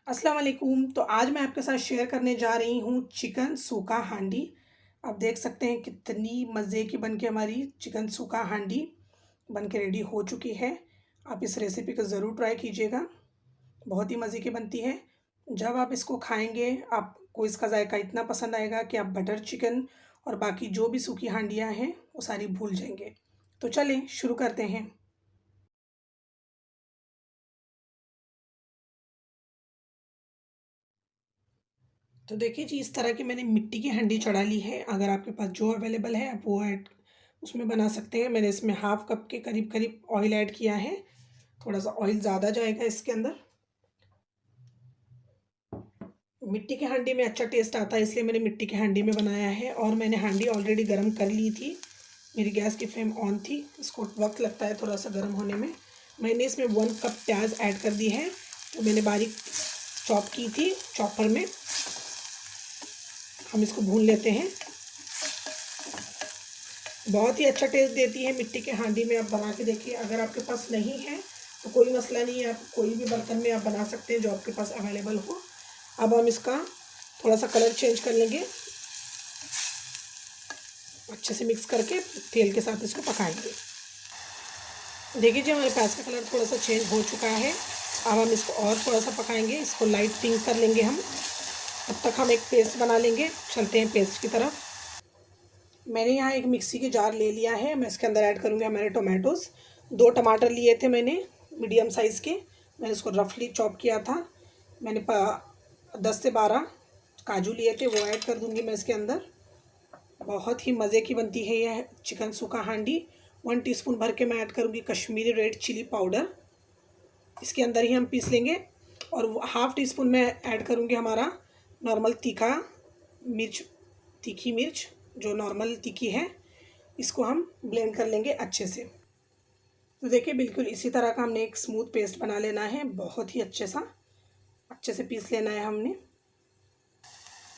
अस्सलाम वालेकुम। तो आज मैं आपके साथ शेयर करने जा रही हूँ चिकन सूखा हांडी। आप देख सकते हैं कितनी मज़े की बन के हमारी चिकन सूखा हांडी बन के रेडी हो चुकी है। आप इस रेसिपी को ज़रूर ट्राई कीजिएगा, बहुत ही मज़े की बनती है। जब आप इसको खाएंगे आपको इसका जायका इतना पसंद आएगा कि आप बटर चिकन और बाकी जो भी सूखी हांडियाँ हैं वो सारी भूल जाएंगे। तो चलें शुरू करते हैं। तो देखिए जी, इस तरह की मैंने मिट्टी की हांडी चढ़ा ली है। अगर आपके पास जो अवेलेबल है आप वो ऐड उसमें बना सकते हैं। मैंने इसमें हाफ कप के करीब करीब ऑयल ऐड किया है। थोड़ा सा ऑयल ज़्यादा जाएगा इसके अंदर। मिट्टी की हांडी में अच्छा टेस्ट आता है, इसलिए मैंने मिट्टी की हांडी में बनाया है। और मैंने हांडी ऑलरेडी गर्म कर ली थी, मेरी गैस की फ्लेम ऑन थी। इसको वक्त लगता है थोड़ा सा गर्म होने में। मैंने इसमें 1 कप प्याज ऐड कर दी है, तो मैंने बारीक चॉप की थी चॉपर में। हम इसको भून लेते हैं। बहुत ही अच्छा टेस्ट देती है मिट्टी के हांडी में। आप बना के देखिए। अगर आपके पास नहीं है तो कोई मसला नहीं है, आप कोई भी बर्तन में आप बना सकते हैं जो आपके पास अवेलेबल हो। अब हम इसका थोड़ा सा कलर चेंज कर लेंगे। अच्छे से मिक्स करके तेल के साथ इसको पकाएंगे। देखिए जी, हमारे प्याज का कलर थोड़ा सा चेंज हो चुका है। अब हम इसको और थोड़ा सा पकाएंगे, इसको लाइट पिंक कर लेंगे हम। तब तक हम एक पेस्ट बना लेंगे। चलते हैं पेस्ट की तरफ। मैंने यहाँ एक मिक्सी की जार ले लिया है। मैं इसके अंदर ऐड करूँगी हमारे टोमेटोज़। 2 टमाटर लिए थे मैंने, मीडियम साइज़ के। मैंने इसको रफली चॉप किया था। मैंने 10 से 12 काजू लिए थे, वो ऐड कर दूँगी मैं इसके अंदर। बहुत ही मज़े की बनती है यह चिकन सूखा हांडी। 1 टीस्पून भर के मैं ऐड करूँगी कश्मीरी रेड चिली पाउडर। इसके अंदर ही हम पीस लेंगे। और हाफ़ टी स्पून मैं ऐड करूँगी हमारा नॉर्मल तीखा मिर्च, तीखी मिर्च जो नॉर्मल तीखी है। इसको हम ब्लेंड कर लेंगे अच्छे से। तो देखिए, बिल्कुल इसी तरह का हमने एक स्मूथ पेस्ट बना लेना है। बहुत ही अच्छे से पीस लेना है हमने।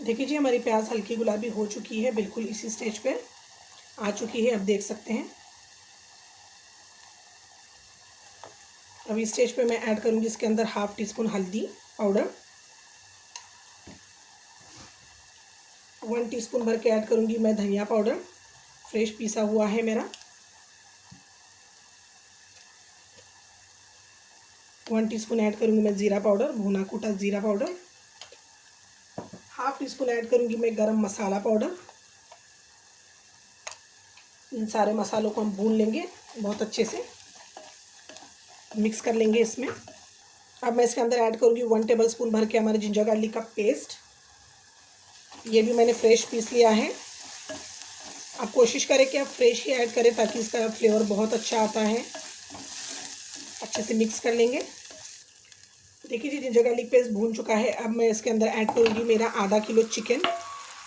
देखिए जी, हमारी प्याज हल्की गुलाबी हो चुकी है, बिल्कुल इसी स्टेज पे आ चुकी है। अब देख सकते हैं। अब इस स्टेज पे मैं ऐड करूँगी इसके अंदर हाफ़ टी स्पून हल्दी पाउडर। 1 टीस्पून भर के ऐड करूँगी मैं धनिया पाउडर, फ्रेश पीसा हुआ है मेरा। 1 टीस्पून ऐड करूँगी मैं ज़ीरा पाउडर, भुना कूटा ज़ीरा powder. Half tea spoon add करूँगी मैं गरम मसाला पाउडर। इन सारे मसालों को हम भून लेंगे, बहुत अच्छे से मिक्स कर लेंगे इसमें। अब मैं इसके अंदर ऐड करूँगी 1 टेबलस्पून भर के हमारे जिंजर गार्लिक का पेस्ट। ये भी मैंने फ्रेश पीस लिया है। आप कोशिश करें कि आप फ्रेश ही ऐड करें ताकि इसका फ्लेवर बहुत अच्छा आता है। अच्छे से मिक्स कर लेंगे। देखिए जी, जिंजर गार्लिक पेस्ट भून चुका है। अब मैं इसके अंदर ऐड करूँगी मेरा आधा किलो चिकन,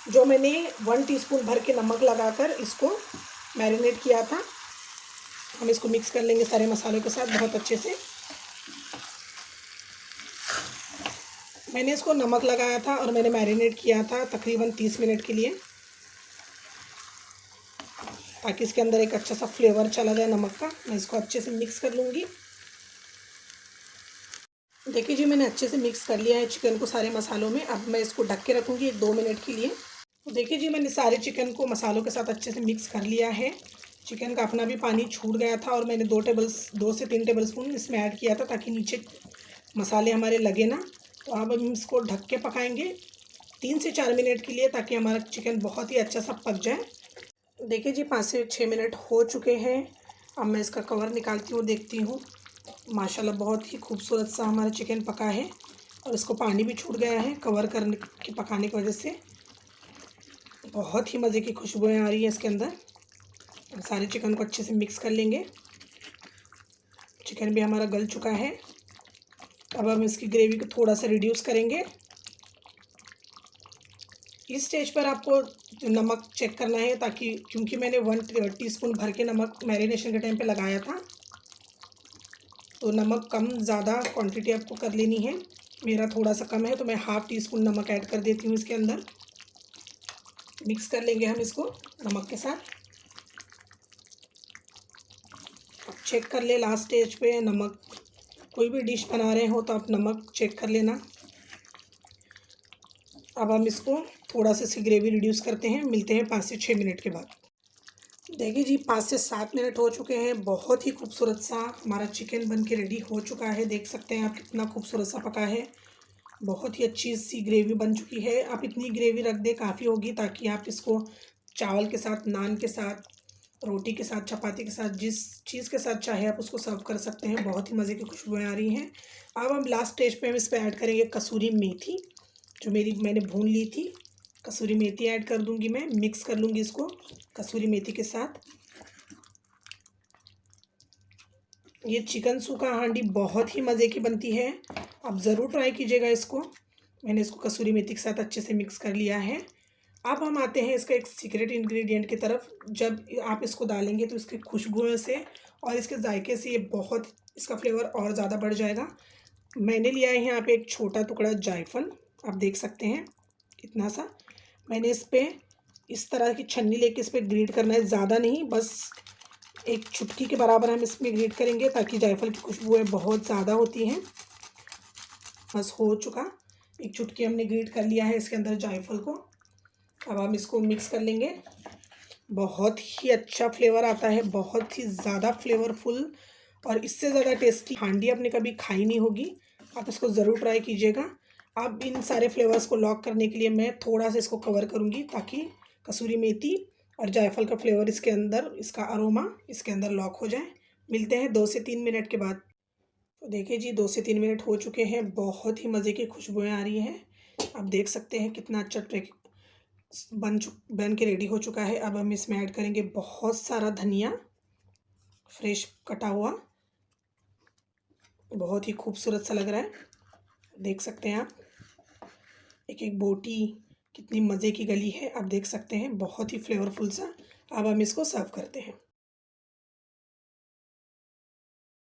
जो मैंने 1 टीस्पून भर के नमक लगाकर इसको मैरिनेट किया था। हम इसको मिक्स कर लेंगे सारे मसालों के साथ बहुत अच्छे से। मैंने इसको नमक लगाया था और मैंने मैरिनेट किया था तकरीबन 30 मिनट के लिए, ताकि इसके अंदर एक अच्छा सा फ्लेवर चला जाए नमक का। मैं इसको अच्छे से मिक्स कर लूँगी। देखिए जी, मैंने अच्छे से मिक्स कर लिया है चिकन को सारे मसालों में। अब मैं इसको ढक के रखूँगी 2 मिनट के लिए। तो देखिए जी, मैंने सारे चिकन को मसालों के साथ अच्छे से मिक्स कर लिया है। चिकन का अपना भी पानी छूट गया था और मैंने 2 से 3 टेबलस्पून इसमें ऐड किया था ताकि नीचे मसाले हमारे लगे ना। तो अब हम इसको ढक के पकाएंगे 3 से 4 मिनट के लिए, ताकि हमारा चिकन बहुत ही अच्छा सा पक जाए। देखिए जी, 5 से 6 मिनट हो चुके हैं। अब मैं इसका कवर निकालती हूँ, देखती हूँ। माशाल्लाह बहुत ही खूबसूरत सा हमारा चिकन पका है और इसको पानी भी छूट गया है कवर करने के पकाने की वजह से। बहुत ही मज़े की खुशबुएँ आ रही है इसके अंदर। सारे चिकन को अच्छे से मिक्स कर लेंगे। चिकन भी हमारा गल चुका है। अब हम इसकी ग्रेवी को थोड़ा सा रिड्यूस करेंगे। इस स्टेज पर आपको नमक चेक करना है, ताकि क्योंकि मैंने 1 टीस्पून भर के नमक मैरिनेशन के टाइम पे लगाया था, तो नमक कम ज़्यादा क्वांटिटी आपको कर लेनी है। मेरा थोड़ा सा कम है तो मैं हाफ़ टी स्पून नमक ऐड कर देती हूँ इसके अंदर। मिक्स कर लेंगे हम इसको नमक के साथ। अब चेक कर ले लास्ट स्टेज पे नमक। कोई भी डिश बना रहे हो तो आप नमक चेक कर लेना। अब हम इसको थोड़ा सा इसकी ग्रेवी रिड्यूस करते हैं। मिलते हैं 5 से 6 मिनट के बाद। देखिए जी 5 से 7 मिनट हो चुके हैं। बहुत ही खूबसूरत सा हमारा चिकन बन के रेडी हो चुका है। देख सकते हैं आप कितना खूबसूरत सा पका है। बहुत ही अच्छी सी ग्रेवी बन चुकी है। आप इतनी ग्रेवी रख दें काफ़ी होगी, ताकि आप इसको चावल के साथ, नान के साथ, रोटी के साथ, चपाती के साथ, जिस चीज़ के साथ चाहे आप उसको सर्व कर सकते हैं। बहुत ही मज़े की खुशबुएँ आ रही हैं। अब हम लास्ट स्टेज पे हम इस पे ऐड करेंगे कसूरी मेथी, जो मैंने भून ली थी। कसूरी मेथी ऐड कर दूंगी मैं, मिक्स कर लूँगी इसको कसूरी मेथी के साथ। ये चिकन सूखा हांडी बहुत ही मज़े की बनती है, आप ज़रूर ट्राई कीजिएगा इसको। मैंने इसको कसूरी मेथी के साथ अच्छे से मिक्स कर लिया है। अब हम आते हैं इसका एक सीक्रेट इंग्रेडिएंट की तरफ। जब आप इसको डालेंगे तो इसकी खुशबुओं से और इसके जायके से ये बहुत, इसका फ्लेवर और ज़्यादा बढ़ जाएगा। मैंने लिया है यहाँ पे एक छोटा टुकड़ा जायफल, आप देख सकते हैं इतना सा। मैंने इस पर इस तरह की छन्नी लेके इस पर ग्रीट करना है, ज़्यादा नहीं, बस एक चुटकी के बराबर हम इसमें ग्रीट करेंगे, ताकि जायफल की खुशबुएं बहुत ज़्यादा होती हैं। बस हो चुका, एक चुटकी हमने ग्रीट कर लिया है इसके अंदर जायफल को। अब हम इसको मिक्स कर लेंगे। बहुत ही अच्छा फ्लेवर आता है, बहुत ही ज़्यादा फ्लेवरफुल, और इससे ज़्यादा टेस्टी हांडी आपने कभी खाई नहीं होगी। आप इसको ज़रूर ट्राई कीजिएगा। अब इन सारे फ्लेवर्स को लॉक करने के लिए मैं थोड़ा सा इसको कवर करूँगी, ताकि कसूरी मेथी और जायफल का फ्लेवर इसके अंदर, इसका अरोमा इसके अंदर लॉक हो जाए। मिलते हैं 2 से 3 मिनट के बाद। तो देखिए जी 2 से 3 मिनट हो चुके हैं। बहुत ही मज़े की खुशबुएँ आ रही हैं। आप देख सकते हैं कितना अच्छा बन के रेडी हो चुका है। अब हम इसमें ऐड करेंगे बहुत सारा धनिया, फ्रेश कटा हुआ। बहुत ही खूबसूरत सा लग रहा है, देख सकते हैं आप। एक एक बोटी कितनी मज़े की गली है, आप देख सकते हैं, बहुत ही फ्लेवरफुल सा। अब हम इसको सर्व करते हैं।